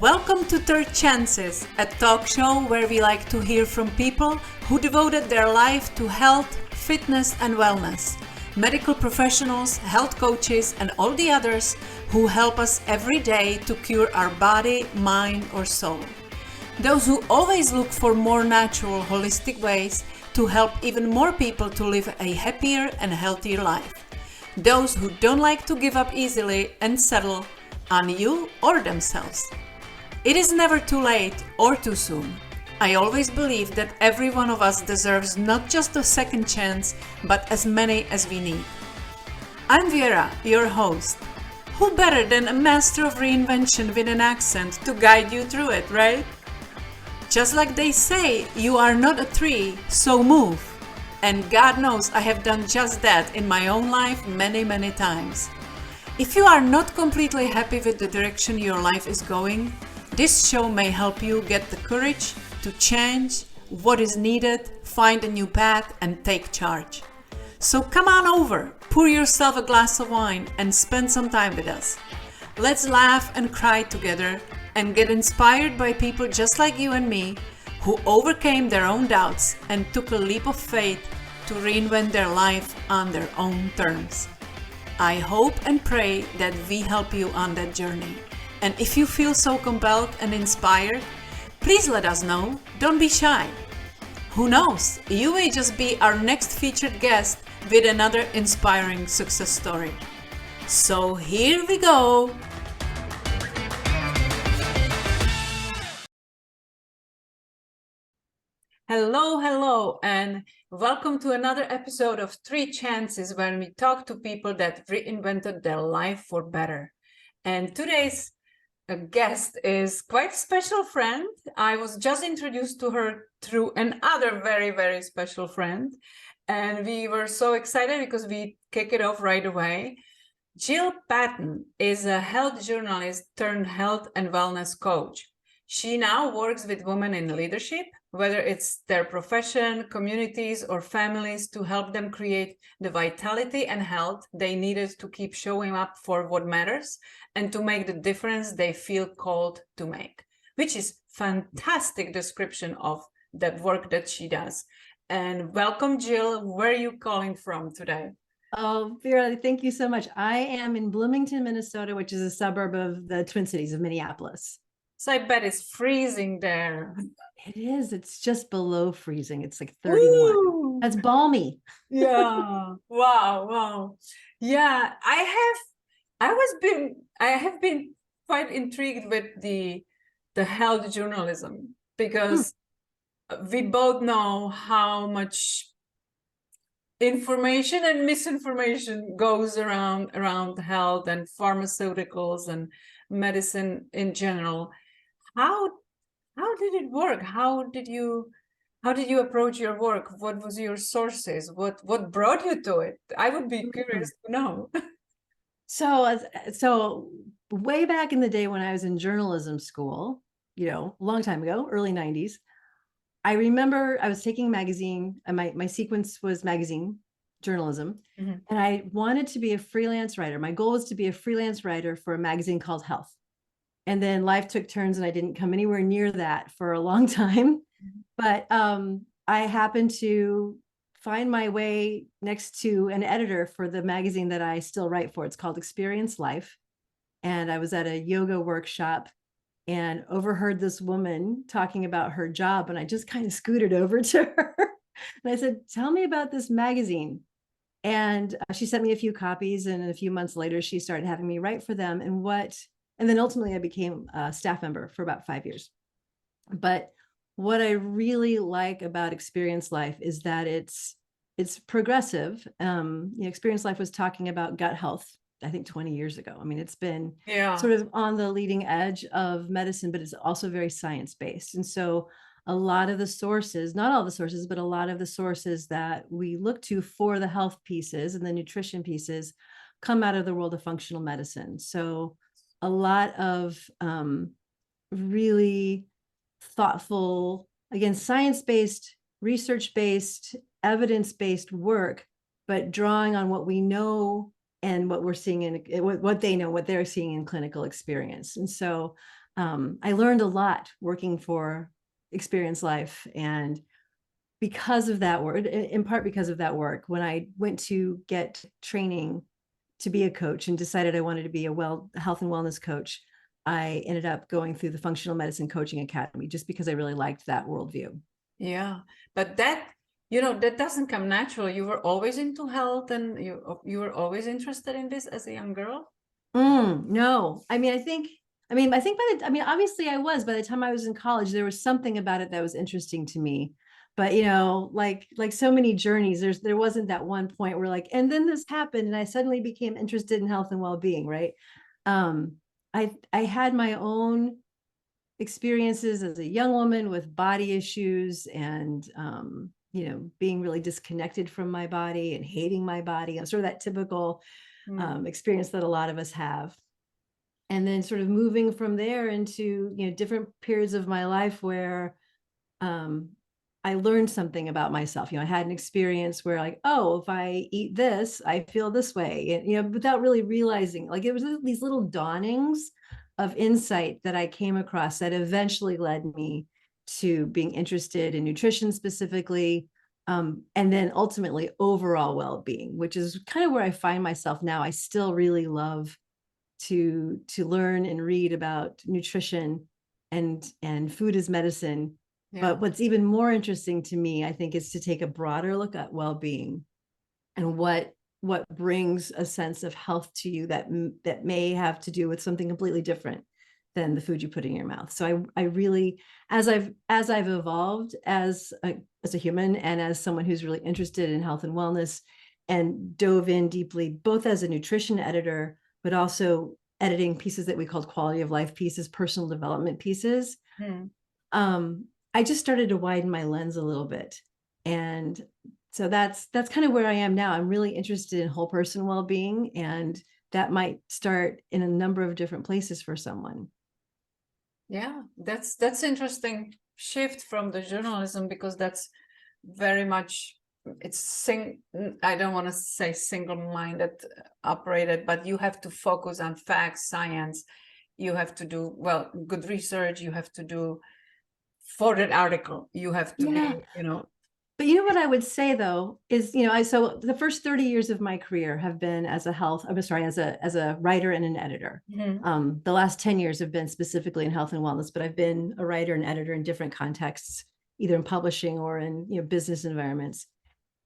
Welcome to Third Chances, a talk show where we like to hear from people who devoted their life to health, fitness, and wellness. Medical professionals, health coaches, and all the others who help us every day to cure our body, mind, or soul. Those who always look for more natural, holistic ways to help even more people to live a happier and healthier life. Those who don't like to give up easily and settle on you or themselves. It is never too late or too soon. I always believe that every one of us deserves not just a second chance, but as many as we need. I'm Vera, your host. Who better than a master of reinvention with an accent to guide you through it, right? Just like they say, you are not a tree, so move. And God knows I have done just that in my own life many times. If you are not completely happy with the direction your life is going, this show may help you get the courage to change what is needed, find a new path, and take charge. So come on over, pour yourself a glass of wine, and spend some time with us. Let's laugh and cry together and get inspired by people just like you and me who overcame their own doubts and took a leap of faith to reinvent their life on their own terms. I hope and pray that we help you on that journey. And if you feel so compelled and inspired, please let us know. Don't be shy. Who knows? You may just be our next featured guest with another inspiring success story. So here we go. Hello, and welcome to another episode of Three Chances, when we talk to people that reinvented their life for better. And today's guest is quite a special friend. I was just introduced to her through another very special friend, and we were so excited because we kick it off right away. Jill Patton is a health journalist turned health and wellness coach. She now works with women in leadership, whether it's their profession, communities, or families, to help them create the vitality and health they needed to keep showing up for what matters and to make the difference they feel called to make, which is fantastic description of that work that she does. And welcome, Jill. Where are you calling from today? Oh, Vera, thank you so much. I am in Bloomington, Minnesota, which is a suburb of the Twin Cities of Minneapolis. So I bet it's freezing there. It is. It's just below freezing. It's like 31. Ooh. That's balmy. Yeah. Wow. Yeah, I have been quite intrigued with the health journalism, because we both know how much information and misinformation goes around health and pharmaceuticals and medicine in general. How did it work? How did you approach your work? What was your sources? What brought you to it? I would be curious to know. So way back in the day when I was in journalism school, a long time ago, early 90s, I remember I was taking a magazine, and my sequence was magazine journalism. And I wanted to be a freelance writer. My goal was to be a freelance writer for a magazine called Health. And then life took turns and I didn't come anywhere near that for a long time. But I happened to find my way next to an editor for the magazine that I still write for. It's called Experience Life. And I was at a yoga workshop and overheard this woman talking about her job. And I just kind of scooted over to her. And I said, "Tell me about this magazine." And she sent me a few copies. And a few months later, she started having me write for them. And then ultimately I became a staff member for about 5 years. But what I really like about Experience Life is that it's progressive. Experience Life was talking about gut health, I think 20 years ago. I mean, it's been sort of on the leading edge of medicine, but it's also very science-based. And so a lot of the sources, not all the sources, but a lot of the sources that we look to for the health pieces and the nutrition pieces come out of the world of functional medicine. So a lot of really thoughtful, again, science-based, research-based, evidence-based work, but drawing on what we know and what we're seeing in what they know, what they're seeing in clinical experience. And so I learned a lot working for Experience Life. And because of that work, in part because of that work, when I went to get training to be a coach and decided I wanted to be a health and wellness coach, I ended up going through the Functional Medicine Coaching Academy just because I really liked that worldview. Yeah, but that, that doesn't come natural. You were always into health, and you were always interested in this as a young girl? No, I mean, I think obviously I was, by the time I was in college, there was something about it that was interesting to me. But like so many journeys, there wasn't that one point where like, and then this happened and I suddenly became interested in health and well-being, right? I had my own experiences as a young woman with body issues and being really disconnected from my body and hating my body. Sort of that typical experience that a lot of us have. And then sort of moving from there into different periods of my life where I learned something about myself. I had an experience where like, oh, if I eat this, I feel this way, and without really realizing, like, it was these little dawnings of insight that I came across that eventually led me to being interested in nutrition specifically, and then ultimately overall well-being, which is kind of where I find myself now. I still really love to learn and read about nutrition and food as medicine. Yeah. But what's even more interesting to me, I think, is to take a broader look at well-being and what brings a sense of health to you that may have to do with something completely different than the food you put in your mouth. So I really, as I've evolved as a human and as someone who's really interested in health and wellness and dove in deeply, both as a nutrition editor, but also editing pieces that we called quality of life pieces, personal development pieces. I just started to widen my lens a little bit. And so that's kind of where I am now. I'm really interested in whole person well-being, and that might start in a number of different places for someone. Yeah, that's interesting shift from the journalism, because that's very much, I don't want to say single-minded operated, but you have to focus on facts, science. You have to do, well, good research. You have to do for that article. You have to be, But what I would say though is, so the first 30 years of my career have been as a writer and an editor. Mm-hmm. The last 10 years have been specifically in health and wellness, but I've been a writer and editor in different contexts, either in publishing or in business environments.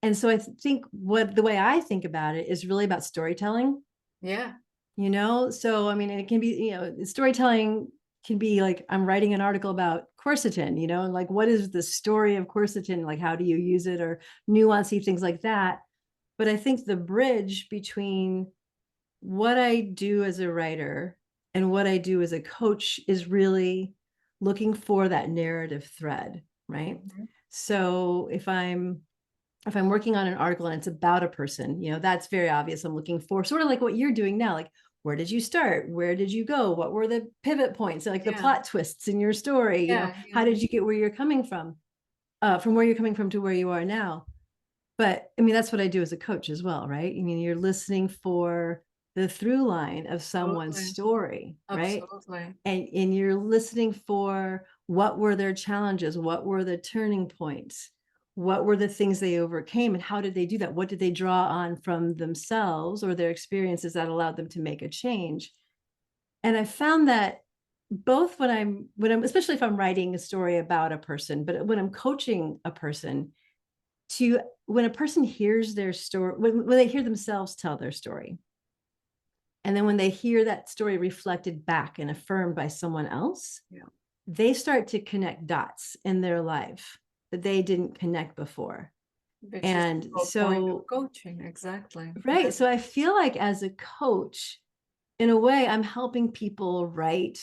And so I think the way I think about it is really about storytelling. Yeah. So I mean, it can be, storytelling can be like, I'm writing an article about quercetin, and like, what is the story of quercetin? Like, how do you use it, or nuancy things like that. But I think the bridge between what I do as a writer and what I do as a coach is really looking for that narrative thread, right? Mm-hmm. So if I'm working on an article and it's about a person, that's very obvious. I'm looking for sort of like what you're doing now, like, where did you start? Where did you go? What were the pivot points? Like the plot twists in your story, how did you get where you're coming from where you're coming from to where you are now? But I mean, that's what I do as a coach as well, right? I mean, you're listening for the through line of someone's story, right? Absolutely. And you're listening for what were their challenges? What were the turning points? What were the things they overcame, and how did they do that? What did they draw on from themselves or their experiences that allowed them to make a change? And I found that both when I'm especially if I'm writing a story about a person, but when I'm coaching a person, when a person hears their story, when they hear themselves tell their story, and then when they hear that story reflected back and affirmed by someone else, they start to connect dots in their life that they didn't connect before. Which and is the so point of coaching, exactly. Right. Yeah. So I feel like as a coach, in a way, I'm helping people write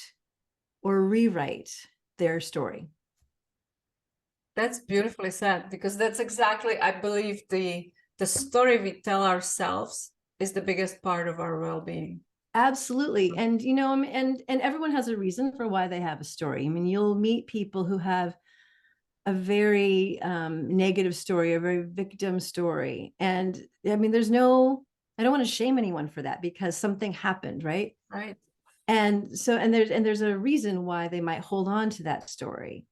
or rewrite their story. That's beautifully said, because that's exactly, I believe, the story we tell ourselves is the biggest part of our well-being. Absolutely. And and everyone has a reason for why they have a story. I mean, you'll meet people who have a very negative story, a very victim story. And I mean, I don't want to shame anyone for that, because something happened, right? Right. And so, and there's a reason why they might hold on to that story,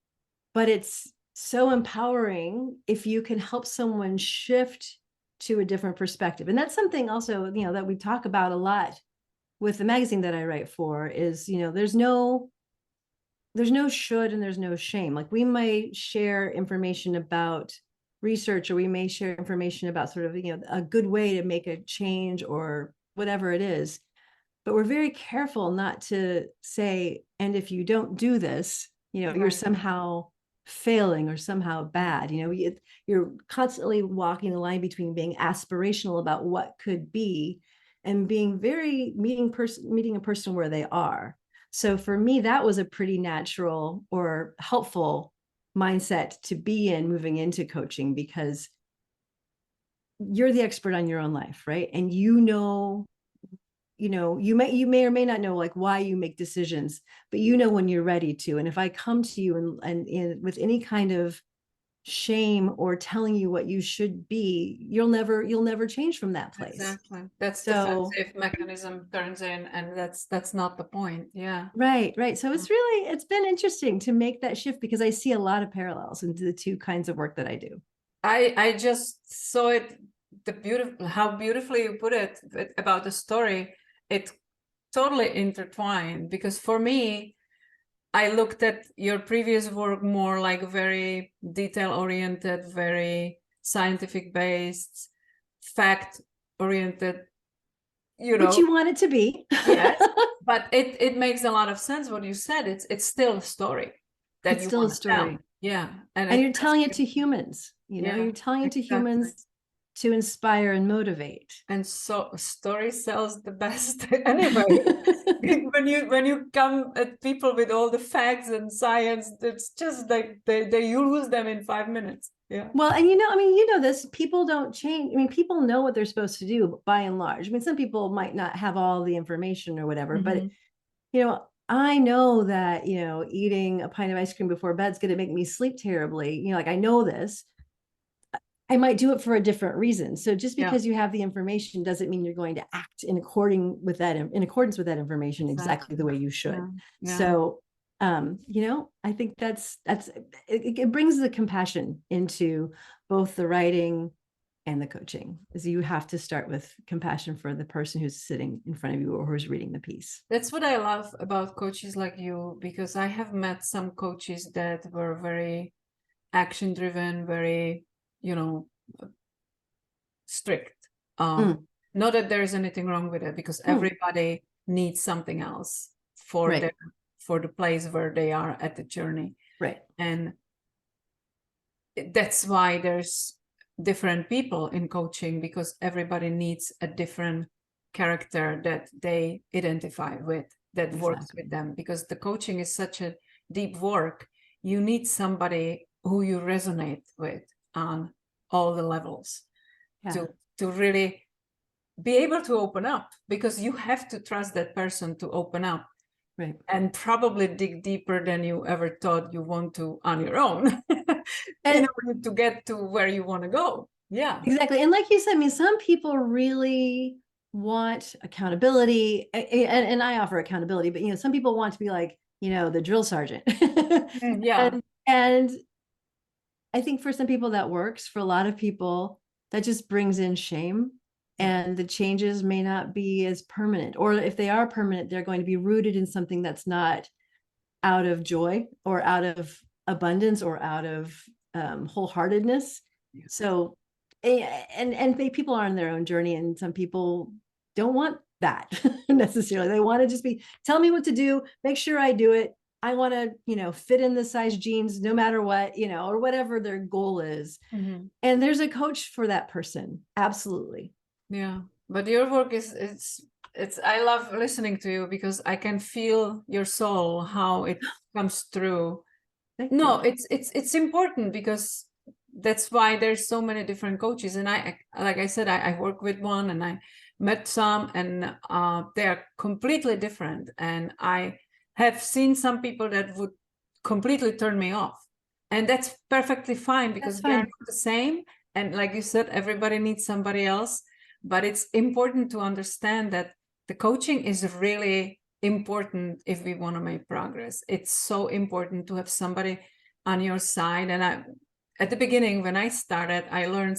but it's so empowering if you can help someone shift to a different perspective. And that's something also, that we talk about a lot with the magazine that I write for is, there's no should and there's no shame. Like, we might share information about research, or we may share information about sort of, a good way to make a change or whatever it is. But we're very careful not to say, and if you don't do this, you're somehow failing or somehow bad. You're constantly walking the line between being aspirational about what could be and being very meeting a person where they are. So for me, that was a pretty natural or helpful mindset to be in moving into coaching, because you're the expert on your own life, right? And you may or may not know like why you make decisions, but when you're ready to. And if I come to you and with any kind of shame or telling you what you should be, you'll never change from that place. Exactly. That's defensive mechanism turns in, and that's not the point. Yeah. Right. So it's been interesting to make that shift, because I see a lot of parallels into the two kinds of work that I do. I just saw it, how beautifully you put it about the story. It totally intertwined, because for me, I looked at your previous work more like very detail oriented, very scientific based, fact oriented, which you want it to be. Yes, but it makes a lot of sense what you said. It's still a story that it's still a story. Tell. Yeah, and you're telling it to humans. You're telling it to humans to inspire and motivate. And so story sells the best anyway. when you come at people with all the facts and science, it's just like they lose them in 5 minutes. Yeah. Well, and this, people don't change. People know what they're supposed to do by and large. Some people might not have all the information or whatever, but I know that, eating a pint of ice cream before bed's going to make me sleep terribly. Like, I know this. I might do it for a different reason. So just because you have the information doesn't mean you're going to act in accordance with that information exactly the way you should. Yeah. So, I think it brings the compassion into both the writing and the coaching, is you have to start with compassion for the person who's sitting in front of you or who's reading the piece. That's what I love about coaches like you, because I have met some coaches that were very action driven, very strict. Not that there is anything wrong with it, because everybody needs something else for the place where they are at the journey. Right. And that's why there's different people in coaching, because everybody needs a different character that they identify with, that works with them. Because the coaching is such a deep work, you need somebody who you resonate with on all the levels to really be able to open up, because you have to trust that person to open up, right? And probably dig deeper than you ever thought you want to on your own in order to get to where you want to go. Yeah, exactly. And like you said, some people really want accountability, and I offer accountability, but some people want to be like, the drill sergeant. Yeah. And I think for some people that works. For a lot of people, that just brings in shame, and the changes may not be as permanent, or if they are permanent, they're going to be rooted in something that's not out of joy or out of abundance or out of wholeheartedness. Yeah. So, and people are on their own journey, and some people don't want that necessarily. They want to just tell me what to do, make sure I do it. I want to, fit in the size jeans no matter what, or whatever their goal is. Mm-hmm. And there's a coach for that person. Absolutely. Yeah. But your work it's I love listening to you, because I can feel your soul, how it comes through. No, it's important, because that's why there's so many different coaches. And I, like I said, I work with one, and I met some, and they're completely different. And I have seen some people that would completely turn me off, and that's perfectly fine, because they're not the same. And like you said, everybody needs somebody else, but it's important to understand that the coaching is really important if we want to make progress. It's so important to have somebody on your side. And at the beginning, when I started, I heard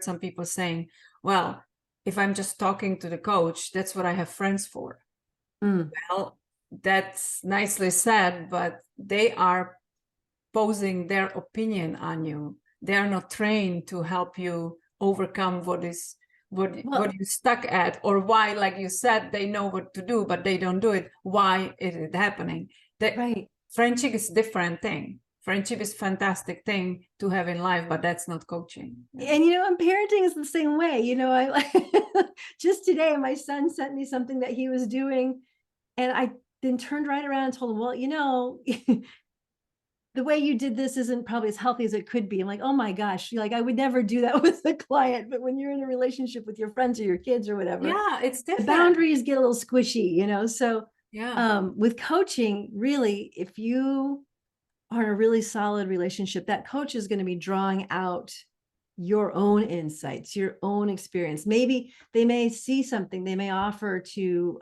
some people saying, well, if I'm just talking to the coach, that's what I have friends for. Well, that's nicely said, but they are posing their opinion on you. They are not trained to help you overcome what you're stuck at, or why, like you said, they know what to do, but they don't do it. Why is it happening? Right. Friendship is a different thing. Friendship is a fantastic thing to have in life, but that's not coaching. And and parenting is the same way. I just today my son sent me something that he was doing, and I then turned right around and told him, well, the way you did this isn't probably as healthy as it could be. I'm like, oh my gosh, like I would never do that with a client, but when you're in a relationship with your friends or your kids or whatever, yeah, it's different. The boundaries get a little squishy, so yeah. With coaching, really, if you are in a really solid relationship, that coach is going to be drawing out your own insights, your own experience. Maybe they may see something, they may offer to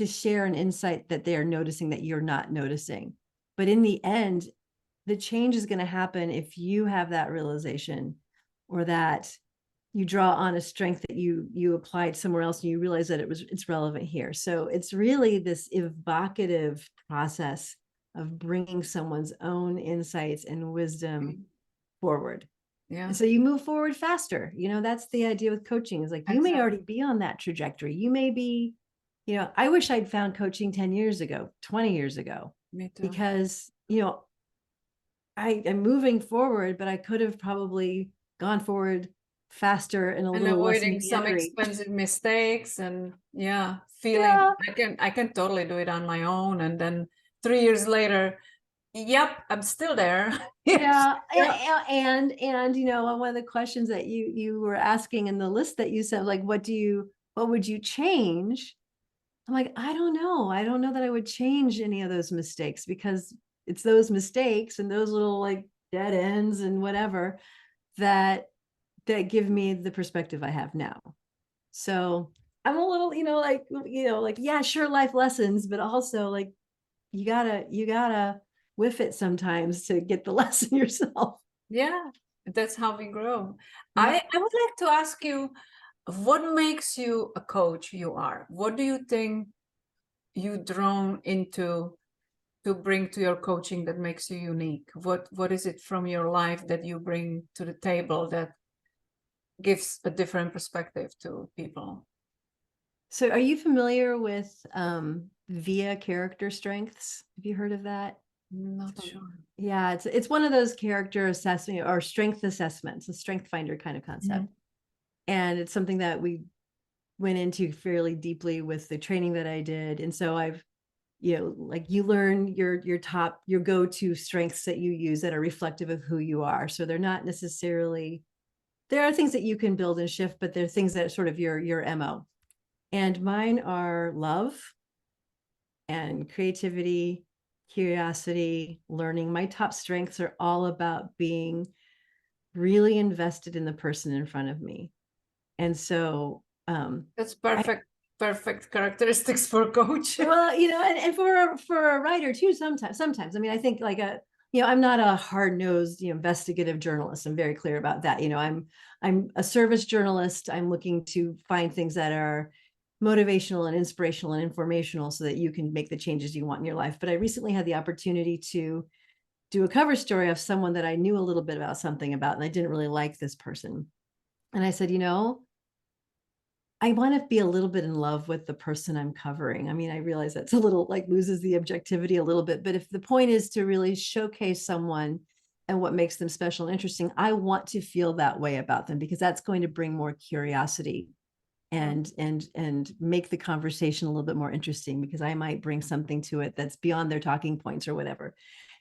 share an insight that they are noticing that you're not noticing. But in the end, the change is going to happen if you have that realization, or that you draw on a strength that you applied somewhere else and you realize that it's relevant here. So it's really this evocative process of bringing someone's own insights and wisdom forward. Yeah. And so you move forward faster. That's the idea with coaching, is like, you may already be on that trajectory. You may be, I wish I'd found coaching 10 years ago, 20 years ago. Me too. Because, I am moving forward, but I could have probably gone forward faster and little avoiding less some expensive mistakes, and feeling I can totally do it on my own, and then 3 years later, yep, I'm still there. And one of the questions that you were asking in the list that you said, like, what would you change? I'm like, I don't know that I would change any of those mistakes, because it's those mistakes and those little like dead ends and whatever that give me the perspective I have now. So I'm a little, yeah, sure, life lessons, but also like you gotta whiff it sometimes to get the lesson yourself. Yeah, that's how we grow. I would like to ask you, what makes you a coach you are? What do you think you drawn into to bring to your coaching that makes you unique? What is it from your life that you bring to the table that gives a different perspective to people? So are you familiar with VIA character strengths? Have you heard of that? Not sure. Yeah, it's one of those character assessment or strength assessments, a strength finder kind of concept. And it's something that we went into fairly deeply with the training that I did. And so I've, like, you learn your go-to strengths that you use that are reflective of who you are. So they're not necessarily, there are things that you can build and shift, but they're things that are sort of your MO. And mine are love and creativity, curiosity, learning. My top strengths are all about being really invested in the person in front of me. And so that's perfect characteristics for a coach. Well, and for a writer too, sometimes. I mean, I think like I'm not a hard-nosed, investigative journalist. I'm very clear about that. I'm a service journalist. I'm looking to find things that are motivational and inspirational and informational so that you can make the changes you want in your life. But I recently had the opportunity to do a cover story of someone that I knew a little bit about something about, and I didn't really like this person. And I said, I want to be a little bit in love with the person I'm covering. I mean, I realize that's a little like loses the objectivity a little bit, but if the point is to really showcase someone and what makes them special and interesting, I want to feel that way about them, because that's going to bring more curiosity and make the conversation a little bit more interesting, because I might bring something to it that's beyond their talking points or whatever.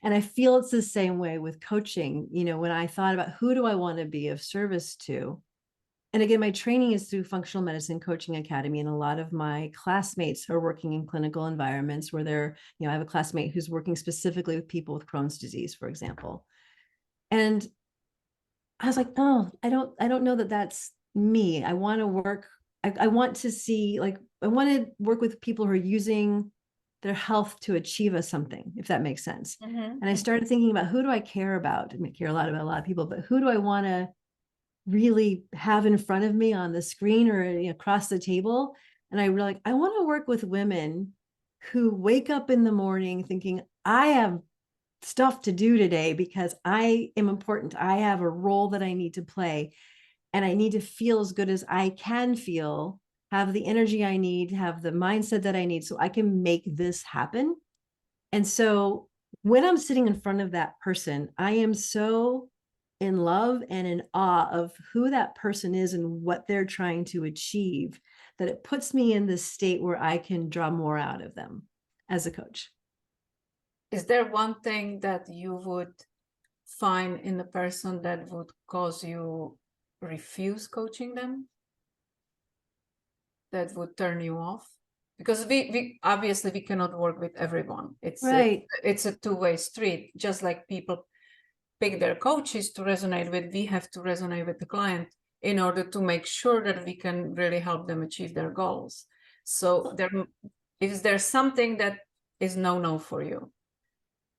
And I feel it's the same way with coaching. When I thought about who do I want to be of service to, and again, my training is through Functional Medicine Coaching Academy, and a lot of my classmates are working in clinical environments where they're, I have a classmate who's working specifically with people with Crohn's disease, for example. And I was like, oh, I don't know that that's me. I want to work I want to see, like, I want to work with people who are using their health to achieve something, if that makes sense. And I started thinking about, who do I care about? I mean, I care a lot about a lot of people, but who do I want to really have in front of me on the screen or across the table? And I really like, I want to work with women who wake up in the morning thinking, I have stuff to do today because I am important. I have a role that I need to play, and I need to feel as good as I can feel, have the energy I need, have the mindset that I need so I can make this happen. And so when I'm sitting in front of that person, I am so in love and in awe of who that person is and what they're trying to achieve, that it puts me in this state where I can draw more out of them as a coach. Is there one thing that you would find in a person that would cause you refuse coaching them? That would turn you off? Because we obviously we cannot work with everyone. Right. It's a two-way street. Just like people pick their coaches to resonate with, we have to resonate with the client in order to make sure that we can really help them achieve their goals. So is there something that is no for you?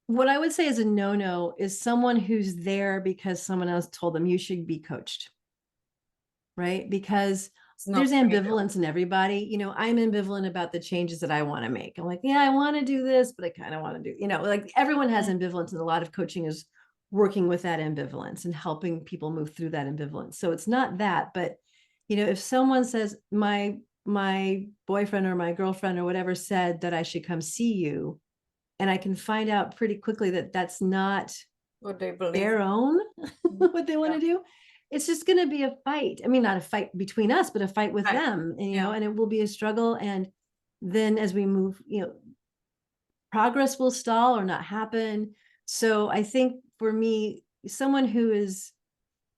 What I would say is a no is someone who's there because someone else told them you should be coached. Right? Because there's ambivalence in everybody. I'm ambivalent about the changes that I want to make. I'm like, yeah, I want to do this, but I kind of want to do, like everyone has ambivalence, and a lot of coaching is working with that ambivalence and helping people move through that ambivalence. So it's not that, but if someone says my boyfriend or my girlfriend or whatever said that I should come see you, and I can find out pretty quickly that that's not what they believe, their own, what they want to do, it's just going to be a fight. I mean, not a fight between us, but a fight with them, and, and it will be a struggle. And then as we move, progress will stall or not happen. So I think for me, someone who is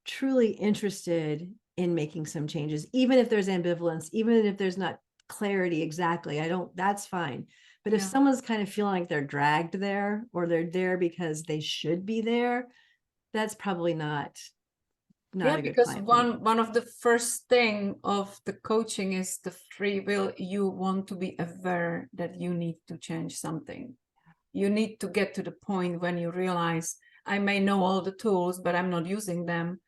truly interested in making some changes, even if there's ambivalence, even if there's not clarity exactly, that's fine. But if someone's kind of feeling like they're dragged there, or they're there because they should be there, that's probably not a good because client. one of the first thing of the coaching is the free will. You want to be aware that you need to change something. You need to get to the point when you realize, I may know all the tools, but I'm not using them.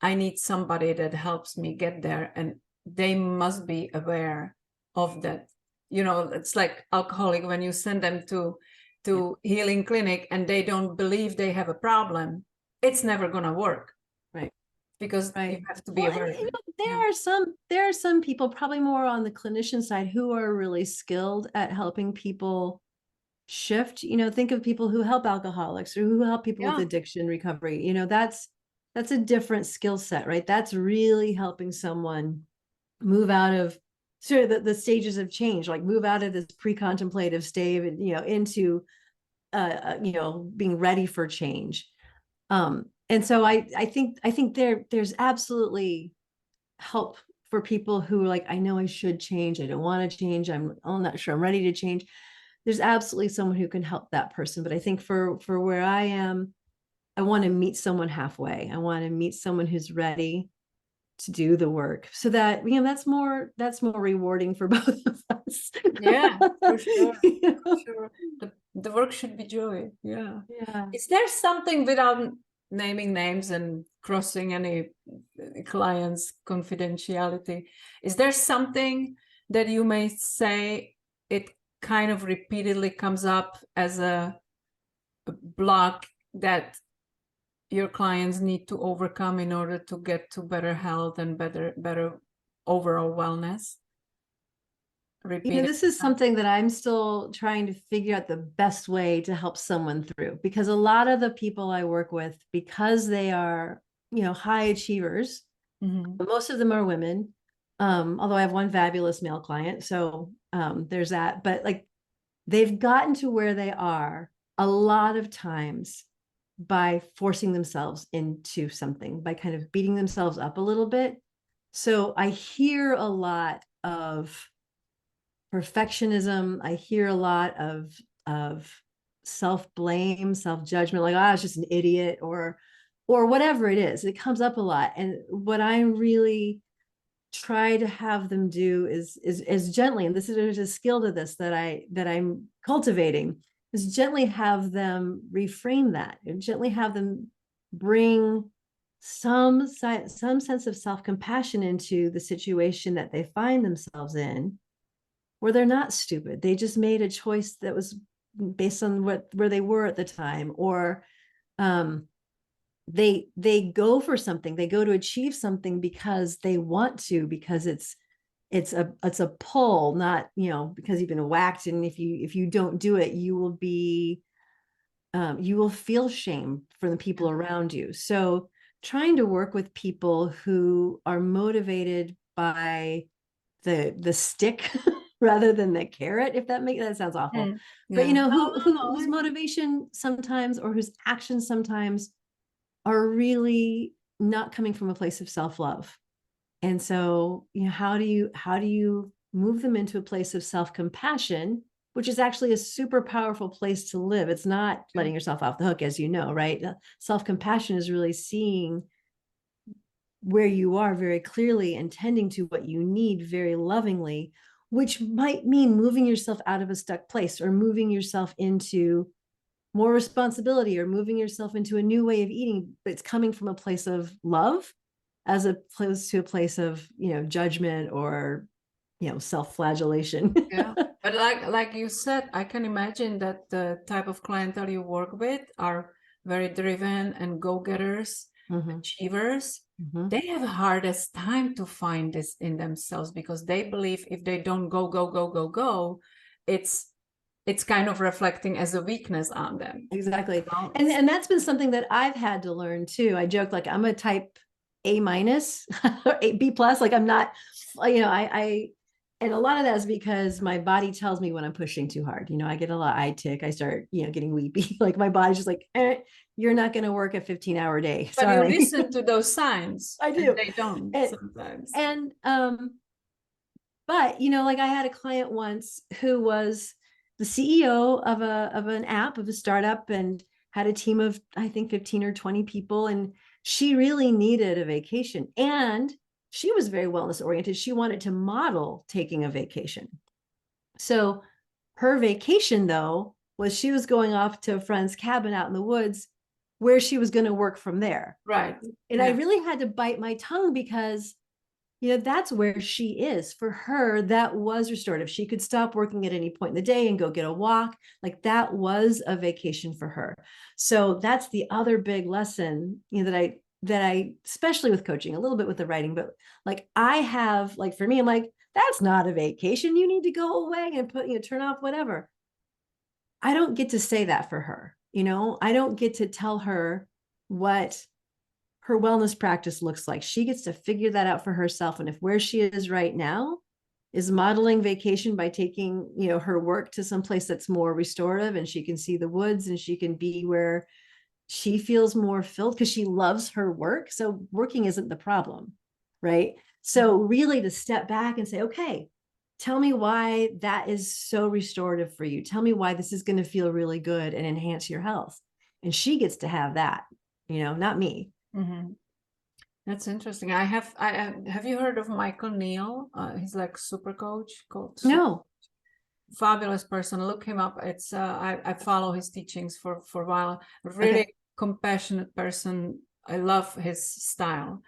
I need somebody that helps me get there, and they must be aware of that. It's like alcoholic, when you send them to healing clinic and they don't believe they have a problem, it's never going to work. Right. Because you have to be aware. There are some people, probably more on the clinician side, who are really skilled at helping people shift. Think of people who help alcoholics or who help people with addiction recovery. That's a different skill set, right? That's really helping someone move out of sort of the stages of change, like move out of this pre-contemplative state, into being ready for change. And so I think there's absolutely help for people who are like, I know I should change, I don't want to change, I'm not sure I'm ready to change. There's absolutely someone who can help that person. But I think for where I am, I want to meet someone halfway. I want to meet someone who's ready to do the work, so that that's more rewarding for both of us. Yeah, for sure. For sure. The work should be joy. Yeah. Is there something, without naming names and crossing any client's confidentiality, is there something that you may say it kind of repeatedly comes up as a block that your clients need to overcome in order to get to better health and better overall wellness? This is something that I'm still trying to figure out the best way to help someone through, because a lot of the people I work with, because they are, high achievers, most of them are women. Although I have one fabulous male client, so there's that. But like, they've gotten to where they are a lot of times by forcing themselves into something, by kind of beating themselves up a little bit. So I hear a lot of perfectionism. I hear a lot of self-blame, self-judgment, like, I was just an idiot, or whatever it is. It comes up a lot. And what I'm really try to have them do is gently, and this is, there's a skill to this that I'm cultivating, is gently have them reframe that, and gently have them bring some sense of self-compassion into the situation that they find themselves in, where they're not stupid. They just made a choice that was based on where they were at the time, or they go for something, they go to achieve something because they want to, because it's a pull, not, because you've been whacked, and if you don't do it, you will feel shame from the people around you. So trying to work with people who are motivated by the stick rather than the carrot, if that sounds awful. But whose motivation sometimes, or whose actions sometimes, are really not coming from a place of self-love. And so, how do you move them into a place of self-compassion, which is actually a super powerful place to live. It's not letting yourself off the hook, as you know, right? Self-compassion is really seeing where you are very clearly and tending to what you need very lovingly, which might mean moving yourself out of a stuck place, or moving yourself into more responsibility, or moving yourself into a new way of eating, but it's coming from a place of love, as opposed to a place of, judgment or, self-flagellation. Yeah. But like you said, I can imagine that the type of clientele you work with are very driven and go-getters, achievers. They have the hardest time to find this in themselves, because they believe if they don't go, it's kind of reflecting as a weakness on them. Exactly. And that's been something that I've had to learn too. I joke, like, I'm a type A- or B+, like I'm not, and a lot of that is because my body tells me when I'm pushing too hard. I get a lot of eye tick. I start, getting weepy. Like my body's just like, you're not going to work a 15-hour day. But sorry. You listen to those signs. I do. They don't sometimes. And, but, like I had a client once who was the CEO of an app, of a startup, and had a team of, I think, 15 or 20 people. And she really needed a vacation. And she was very wellness oriented. She wanted to model taking a vacation. So her vacation, though, was she was going off to a friend's cabin out in the woods, where she was going to work from there. Right. And I really had to bite my tongue, because that's where she is. For her, that was restorative. She could stop working at any point in the day and go get a walk. Like, that was a vacation for her. So that's the other big lesson, that I, especially with coaching, a little bit with the writing, but like I have, like, for me, I'm like, that's not a vacation. You need to go away and turn off whatever. I don't get to say that for her. I don't get to tell her what her wellness practice looks like. She gets to figure that out for herself. And if where she is right now is modeling vacation by taking, her work to some place that's more restorative, and she can see the woods, and she can be where she feels more filled because she loves her work. So working isn't the problem, right? So really to step back and say, okay, tell me why that is so restorative for you. Tell me why this is going to feel really good and enhance your health. And she gets to have that, not me. That's interesting. Have you heard of Michael Neal? He's like super coach. No. Fabulous person. Look him up. It's I follow his teachings for a while. Really compassionate person. I love his style.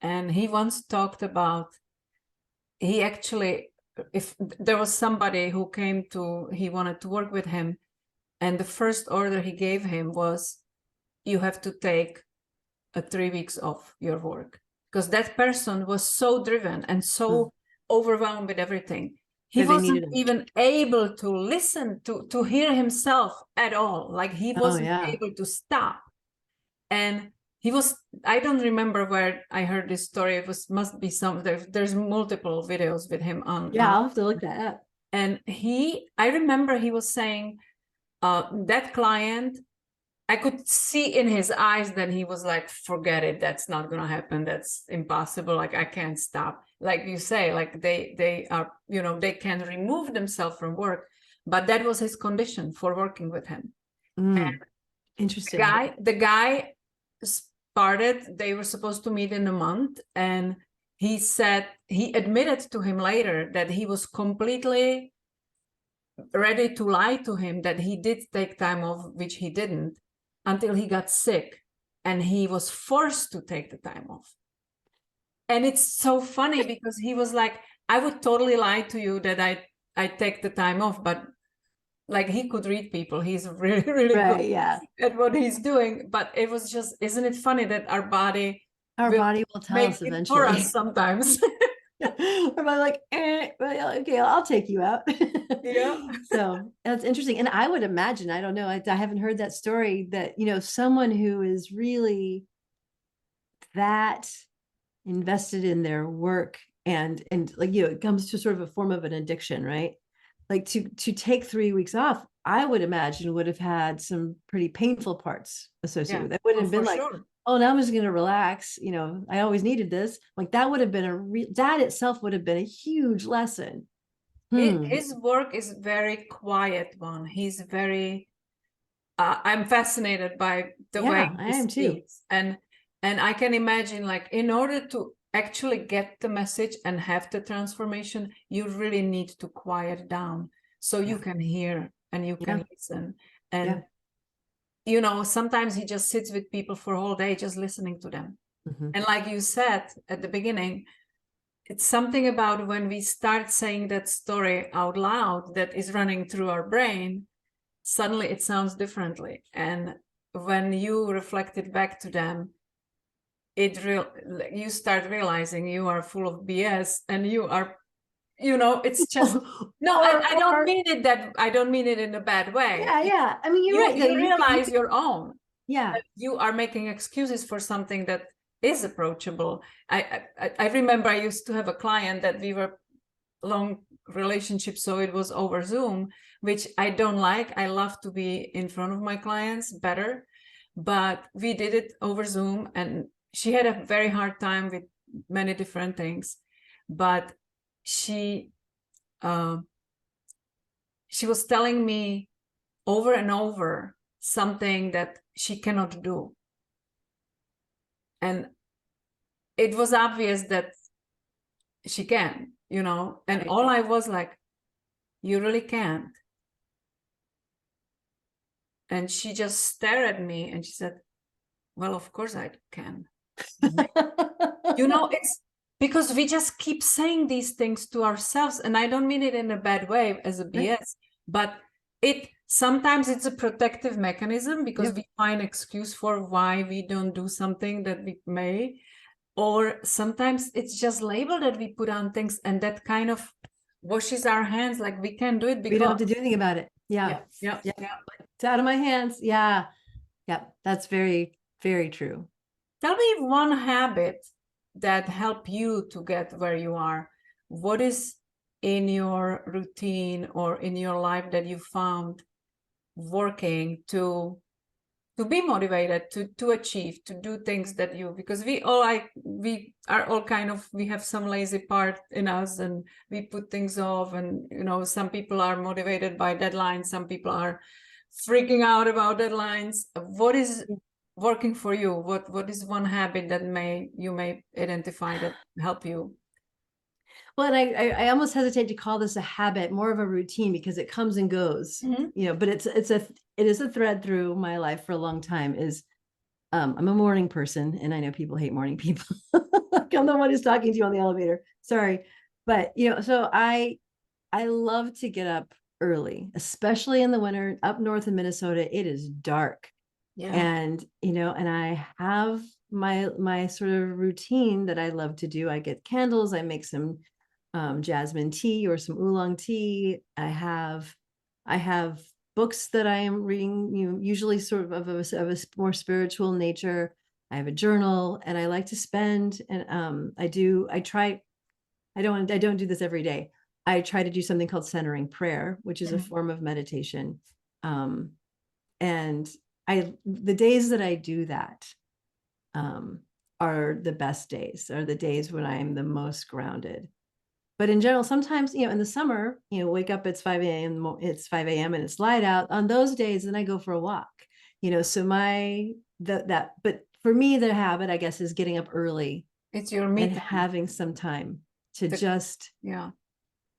And he once talked about, he actually, if there was somebody who he wanted to work with him, and the first order he gave him was, you have to take 3 weeks off your work, because that person was so driven and so overwhelmed with everything. He wasn't even able to listen to hear himself at all. Like, he wasn't able to stop. And he was, I don't remember where I heard this story. It must be there's multiple videos with him on. Yeah, I'll have to look that up. And I remember he was saying, that client, I could see in his eyes that he was like, forget it. That's not going to happen. That's impossible. Like, I can't stop. Like you say, like they are, they can remove themselves from work, but that was his condition for working with him. Interesting. The guy started, they were supposed to meet in a month, and he said, he admitted to him later that he was completely ready to lie to him that he did take time off, which he didn't, until he got sick and he was forced to take the time off. And it's so funny because he was like, I would totally lie to you that I take the time off, but like he could read people. He's really, really Right, good yeah. at what he's doing. But it was just, isn't it funny that our body will tell make us it eventually. for us sometimes. I'm like, well, okay, I'll take you out. Yeah. So that's interesting. And I would imagine, I don't know, I haven't heard that story, that, you know, someone who is really that invested in their work and like, you know, it comes to sort of a form of an addiction, right? Like to take 3 weeks off, I would imagine would have had some pretty painful parts associated with it. It wouldn't have been like, sure. oh, now I'm just going to relax. You know, I always needed this. Like that would have been that itself would have been a huge lesson. His work is very quiet one. He's very, I'm fascinated by the way I he am too. speaks. And I can imagine, like, in order to actually get the message and have the transformation, you really need to quiet down so you can hear and you can listen. And you know, sometimes he just sits with people for a whole day just listening to them. And like you said at the beginning, it's something about when we start saying that story out loud that is running through our brain, suddenly it sounds differently. And when you reflect it back to them, you start realizing you are full of BS and you are, you know, it's just I don't mean it I don't mean it in a bad way. Yeah. I mean, you're right. You realize your own. Yeah. You are making excuses for something that is approachable. I remember I used to have a client that we were long relationship, so it was over Zoom, which I don't like. I love to be in front of my clients better, but we did it over Zoom, and she had a very hard time with many different things, but she was telling me over and over something that she cannot do. And it was obvious that she can, you know, and all I was like, you really can't. And she just stared at me and she said, well, of course I can. You know, it's because we just keep saying these things to ourselves. And I don't mean it in a bad way as a BS, but sometimes it's a protective mechanism because we find excuse for why we don't do something that we may, or sometimes it's just label that we put on things and that kind of washes our hands, like we can't do it because we don't have to do anything about it. Yeah. It's out of my hands. Yeah. That's very, very true. Tell me one habit that helped you to get where you are. What is in your routine or in your life that you found working to be motivated, to achieve, to do things that because we are all kind of, we have some lazy part in us and we put things off, and you know, some people are motivated by deadlines, some people are freaking out about deadlines. What is working for you? What is one habit that you may identify that help you? Well, and I almost hesitate to call this a habit, more of a routine, because it comes and goes, you know, but it is a thread through my life for a long time. I'm a morning person, and I know people hate morning people. I'm the one who's talking to you on the elevator. Sorry. But, you know, so I love to get up early, especially in the winter. Up north in Minnesota, it is dark. And, you know, and I have my sort of routine that I love to do. I get candles, I make some jasmine tea or some oolong tea. I have books that I am reading, you know, usually sort of a more spiritual nature. I have a journal, and I like to spend, and I don't do this every day. I try to do something called centering prayer, which is a form of meditation. And the days that I do that are the best days, are the days when I am the most grounded. But in general, sometimes, you know, in the summer, you know, wake up, it's 5 a.m. It's 5 a.m. and it's light out. On those days, then I go for a walk, you know, so but for me, the habit, I guess, is getting up early It's your and meeting. having some time to just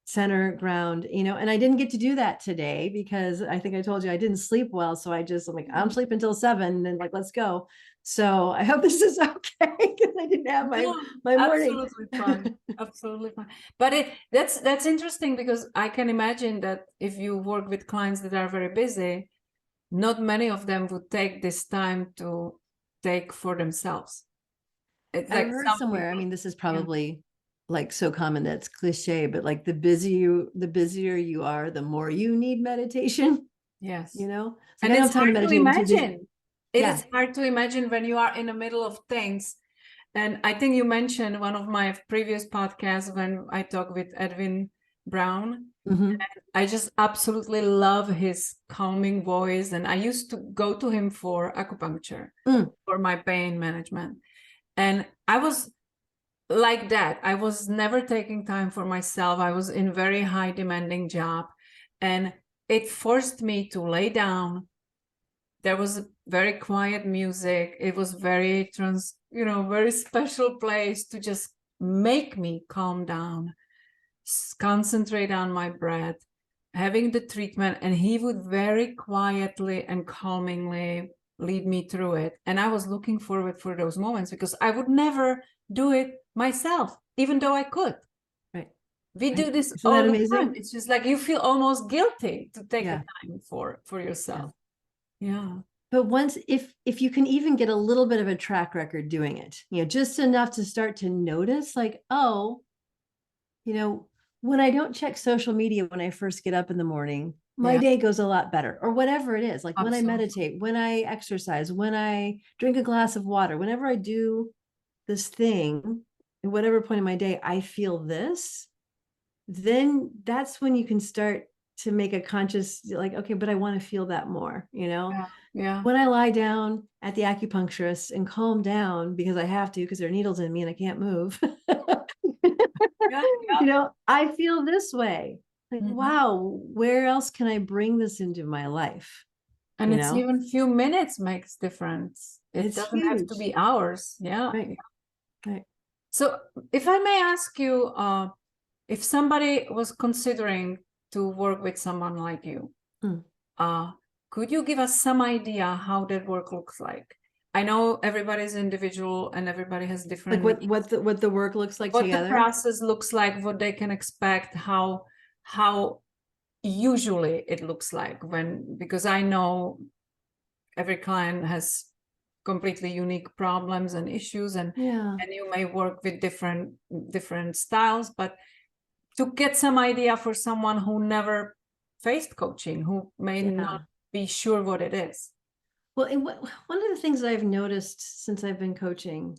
center, ground, and I didn't get to do that today because I think I told you I didn't sleep well. So I'm like, I'm sleeping until 7 and like, let's go. So I hope this is okay because I didn't have my morning. Absolutely fine. Absolutely fine. But that's interesting because I can imagine that if you work with clients that are very busy, not many of them would take this time to take for themselves. It's I like heard some somewhere, people, this is probably like so common that's cliche, but like the busier you are, the more you need meditation. yes. It's like, And I don't it's have time to hard to meditate. I'm too busy. imagine. It is hard to imagine when you are in the middle of things. And I think you mentioned one of my previous podcasts when I talked with Edwin Brown. Mm-hmm. I just absolutely love his calming voice. And I used to go to him for acupuncture for my pain management. And I was like that. I was never taking time for myself. I was in very high demanding job. And it forced me to lay down. There was very quiet music. It was very very special place to just make me calm down, concentrate on my breath, having the treatment, and he would very quietly and calmingly lead me through it. And I was looking forward for those moments because I would never do it myself, even though I could. Right. We do this Isn't all that the amazing? time. It's just like you feel almost guilty to take the time for yourself. Yeah. But once, if you can even get a little bit of a track record doing it, just enough to start to notice like, oh, when I don't check social media, when I first get up in the morning, my day goes a lot better, or whatever it is. Like when I meditate, when I exercise, when I drink a glass of water, whenever I do this thing, at whatever point in my day, I feel this, then that's when you can start to make a conscious, like, okay, but I want to feel that more, When I lie down at the acupuncturist and calm down because I have to, because there are needles in me and I can't move. I feel this way. Like, wow, where else can I bring this into my life? And it's even few minutes makes difference. It doesn't have to be hours. Yeah. Right. So if I may ask you, if somebody was considering to work with someone like you, could you give us some idea how that work looks like? I know everybody's individual and everybody has different, like what the work looks like, what together. The process looks like, what they can expect, how usually it looks like, because I know every client has completely unique problems and issues, and you may work with different styles, but to get some idea for someone who never faced coaching, who may not be sure what it is. Well, one of the things that I've noticed since I've been coaching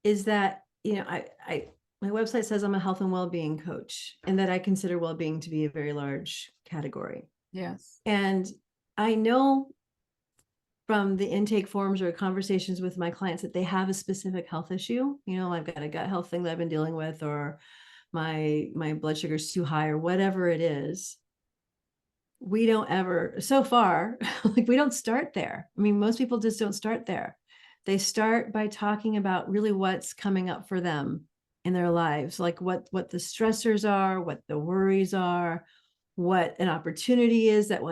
is that, my website says I'm a health and well-being coach, and that I consider well-being to be a very large category. Yes. And I know from the intake forms or conversations with my clients that they have a specific health issue. I've got a gut health thing that I've been dealing with, or my blood sugar is too high, or whatever it is. We don't ever, so far, like, we don't start there. Most people just don't start there. They start by talking about really what's coming up for them in their lives, like what the stressors are, what the worries are, what an opportunity is that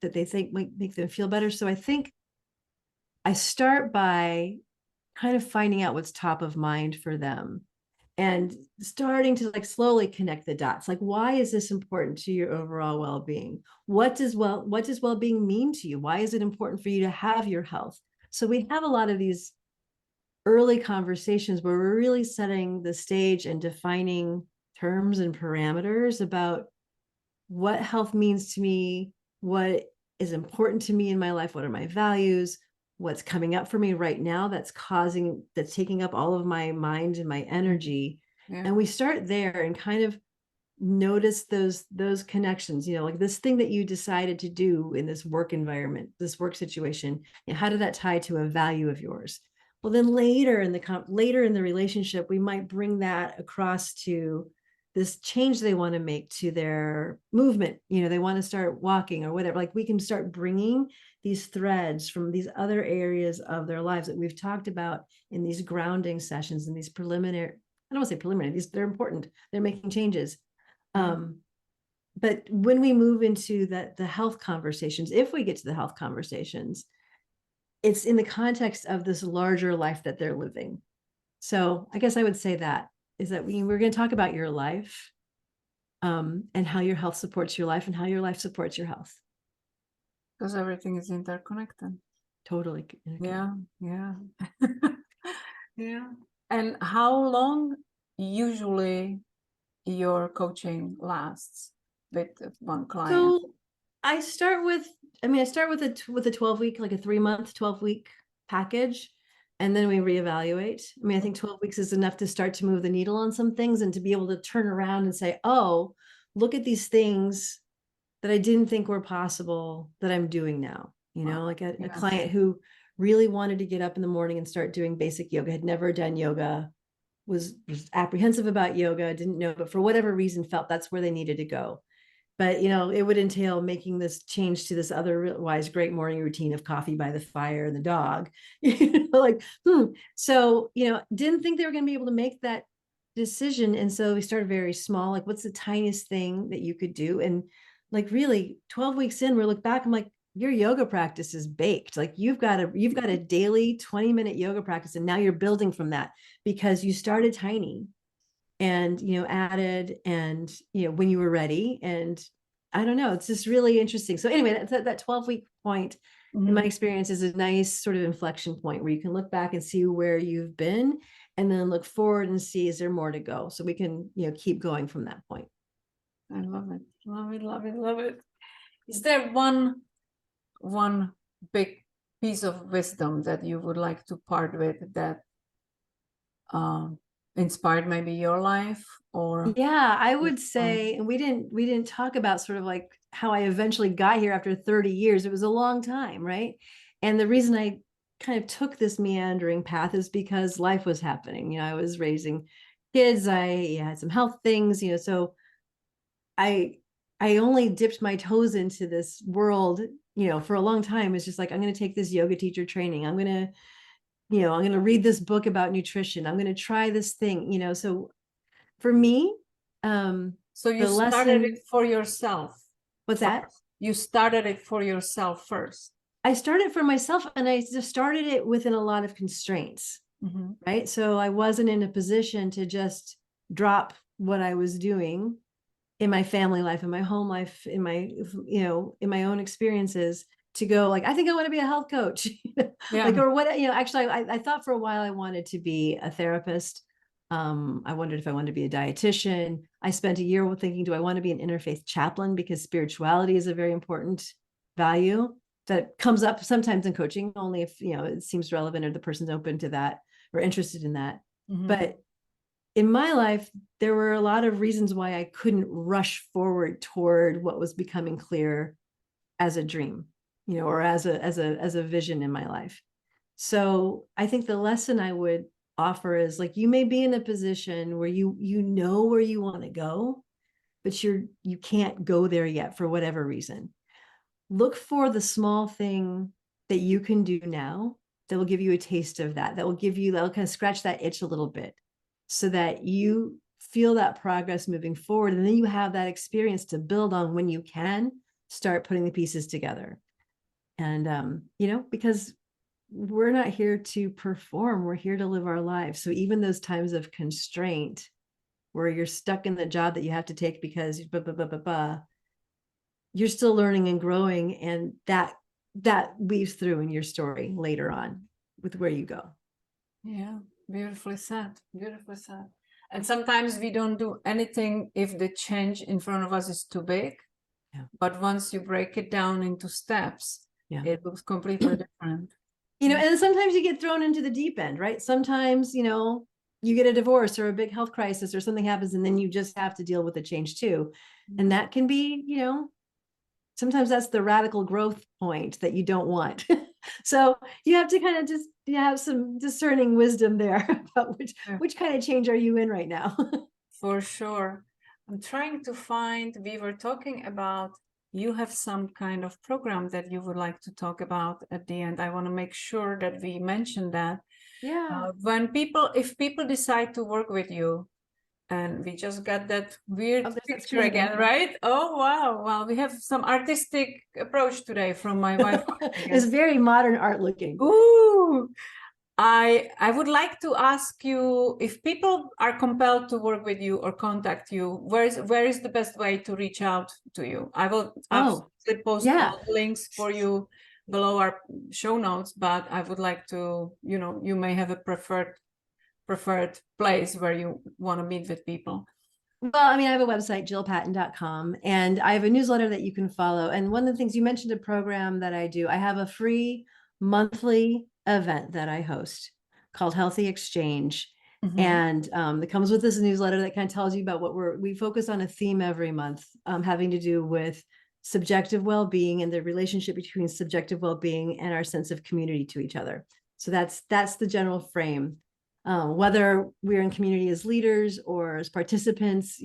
that they think might make them feel better. So I think I start by kind of finding out what's top of mind for them and starting to slowly connect the dots. Like, why is this important to your overall well-being? What does well-being mean to you? Why is it important for you to have your health? So we have a lot of these early conversations where we're really setting the stage and defining terms and parameters about what health means to me, what is important to me in my life, what are my values, what's coming up for me right now that's taking up all of my mind and my energy. And we start there and kind of notice those connections, like this thing that you decided to do in this work environment, this work situation, how did that tie to a value of yours? Well, then later in the relationship, we might bring that across to this change they want to make to their movement. They want to start walking or whatever. Like, we can start bringing these threads from these other areas of their lives that we've talked about in these grounding sessions and these preliminary, I don't want to say preliminary, they're important. They're making changes. But when we move into the health conversations, if we get to the health conversations, it's in the context of this larger life that they're living. So I guess I would say that is that we're going to talk about your life, and how your health supports your life and how your life supports your health. Because everything is interconnected. Totally. Yeah. Yeah. And how long usually your coaching lasts with one client? So I start with a 12-week, like a 3-month, 12-week package. And then we reevaluate. I think 12 weeks is enough to start to move the needle on some things and to be able to turn around and say, oh, look at these things that I didn't think were possible that I'm doing now. Like a client who really wanted to get up in the morning and start doing basic yoga, had never done yoga, was apprehensive about yoga, didn't know, but for whatever reason felt that's where they needed to go. But, it would entail making this change to this otherwise great morning routine of coffee by the fire and the dog. So, didn't think they were going to be able to make that decision. And so we started very small, like, what's the tiniest thing that you could do? And like, really 12 weeks in, we look back, I'm like, your yoga practice is baked. Like, you've got a daily 20-minute yoga practice. And now you're building from that because you started tiny and added, and when you were ready. And I don't know, it's just really interesting. So anyway, that 12-week point, in my experience, is a nice sort of inflection point where you can look back and see where you've been, and then look forward and see, is there more to go? So we can keep going from that point. I love it. Is there one big piece of wisdom that you would like to part with that inspired maybe your life? Or I would say, and we didn't talk about sort of like how I eventually got here after 30 years. It was a long time, right? And the reason I kind of took this meandering path is because life was happening. I was raising kids, I had some health things, so I only dipped my toes into this world, for a long time. It's just like, I'm going to take this yoga teacher training. I'm going to read this book about nutrition. I'm going to try this thing, so for me, so you started it for yourself. What's that? You started it for yourself first. I started for myself, and I just started it within a lot of constraints, right? So I wasn't in a position to just drop what I was doing in my family life, in my home life, in my, in my own experiences, to go like, I think I want to be a health coach, like, or what, actually, I thought for a while I wanted to be a therapist. I wondered if I wanted to be a dietitian. I spent a year thinking, do I want to be an interfaith chaplain? Because spirituality is a very important value that comes up sometimes in coaching, only if, it seems relevant or the person's open to that or interested in that. But in my life, there were a lot of reasons why I couldn't rush forward toward what was becoming clear as a dream, or as a vision in my life. So I think the lesson I would offer is, like, you may be in a position where you know where you want to go, but you can't go there yet for whatever reason. Look for the small thing that you can do now that will give you a taste of that'll kind of scratch that itch a little bit, so that you feel that progress moving forward. And then you have that experience to build on when you can start putting the pieces together. And, because we're not here to perform, we're here to live our lives. So even those times of constraint where you're stuck in the job that you have to take because you're still learning and growing, and that weaves through in your story later on with where you go. Yeah, beautifully said. And sometimes we don't do anything if the change in front of us is too big. But once you break it down into steps, it looks completely different. And sometimes you get thrown into the deep end, right? Sometimes, you get a divorce or a big health crisis or something happens, and then you just have to deal with the change too. And that can be, sometimes that's the radical growth point that you don't want. So you have to kind of just have some discerning wisdom there about which kind of change are you in right now. For sure. I'm trying to find, we were talking about, you have some kind of program that you would like to talk about at the end. I want to make sure that we mention that. Yeah. If people decide to work with you, and we just got that weird Oh, there's that picture screen again, right? Oh, wow. Well, we have some artistic approach today from my wife, I It's guess. very modern art looking. Ooh, I would like to ask you, if people are compelled to work with you or contact you, where is the best way to reach out to you? I will Oh, absolutely post yeah. all the links for you below our show notes, but I would like to, you may have a preferred place where you want to meet with people. Well, I mean, I have a website, jillpatton.com, and I have a newsletter that you can follow. And one of the things you mentioned, a program that I do, I have a free monthly event that I host called Healthy Exchange. Mhm. And it comes with this newsletter that kind of tells you about what we focus on a theme every month, having to do with subjective well-being and the relationship between subjective well-being and our sense of community to each other. So that's the general frame. Whether we're in community as leaders or as participants,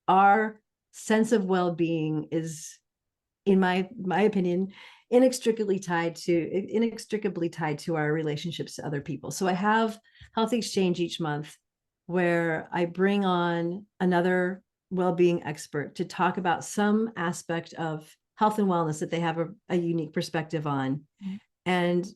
our sense of well-being is, in my opinion, inextricably tied to our relationships to other people. So I have Healthy Exchange each month, where I bring on another well-being expert to talk about some aspect of health and wellness that they have a unique perspective on. Mm-hmm. And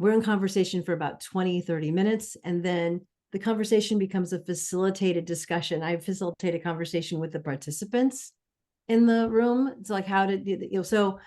we're in conversation for about 20-30 minutes, and then the conversation becomes a facilitated discussion. I facilitate a conversation with the participants in the room. It's like, so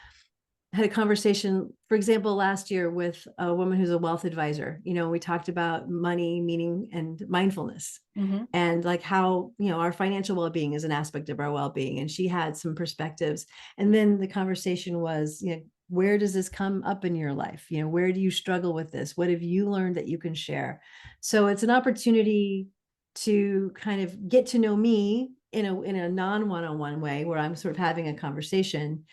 I had a conversation, for example, last year with a woman who's a wealth advisor. We talked about money, meaning, and mindfulness, mm-hmm. and like how, our financial well-being is an aspect of our well-being. And she had some perspectives. And then the conversation was, where does this come up in your life? Where do you struggle with this? What have you learned that you can share? So it's an opportunity to kind of get to know me in a non-one-on-one way, where I'm sort of having a conversation,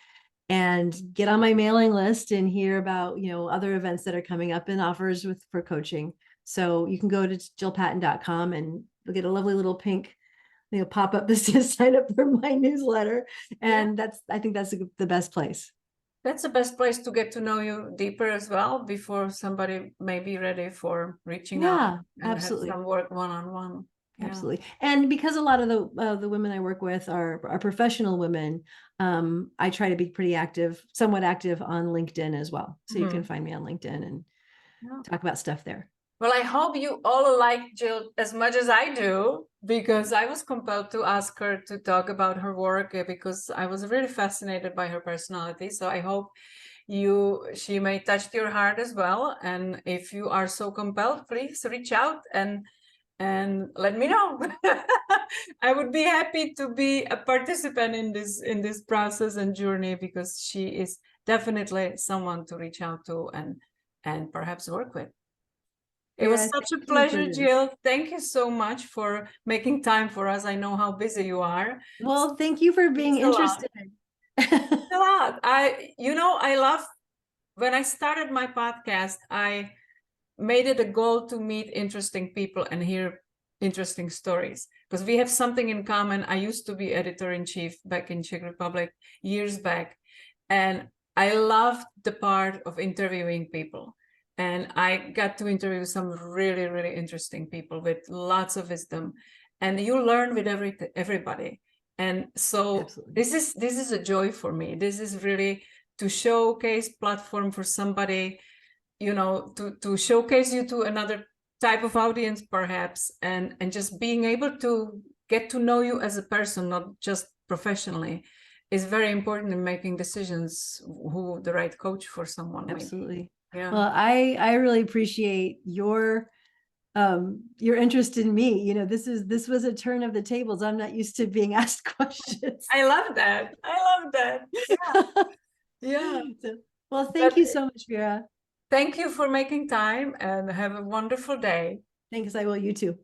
and get on my mailing list and hear about, other events that are coming up and offers for coaching. So you can go to jillpatton.com and you'll get a lovely little pink, pop up that says sign up for my newsletter. And I think that's the best place. That's the best place to get to know you deeper as well, before somebody may be ready for reaching out and absolutely. have some work one-on-one. Absolutely. And because a lot of the women I work with are professional women, I try to be pretty somewhat active on LinkedIn as well. So you can find me on LinkedIn and talk about stuff there. Well, I hope you all like Jill as much as I do, because I was compelled to ask her to talk about her work, because I was really fascinated by her personality. So I hope she may touch your heart as well. And if you are so compelled, please reach out and let me know. I would be happy to be a participant in this process and journey, because she is definitely someone to reach out to and perhaps work with. It was such a pleasure, Jill. Thank you so much for making time for us. I know how busy you are. Well, thank you for being interested. It's a lot. I love, when I started my podcast, I made it a goal to meet interesting people and hear interesting stories, because we have something in common. I used to be editor-in-chief back in Czech Republic years back, and I loved the part of interviewing people. And I got to interview some really, really interesting people with lots of wisdom, and you learn with everybody. And so absolutely. This is a joy for me. This is really to showcase platform for somebody, to showcase you to another type of audience, perhaps, and just being able to get to know you as a person, not just professionally, is very important in making decisions who the right coach for someone. Absolutely. Yeah. Well, I really appreciate your interest in me. This was a turn of the tables. I'm not used to being asked questions. I love that. Yeah. Well, thank you so much, Vera. Thank you for making time, and have a wonderful day. Thanks. I will. You too.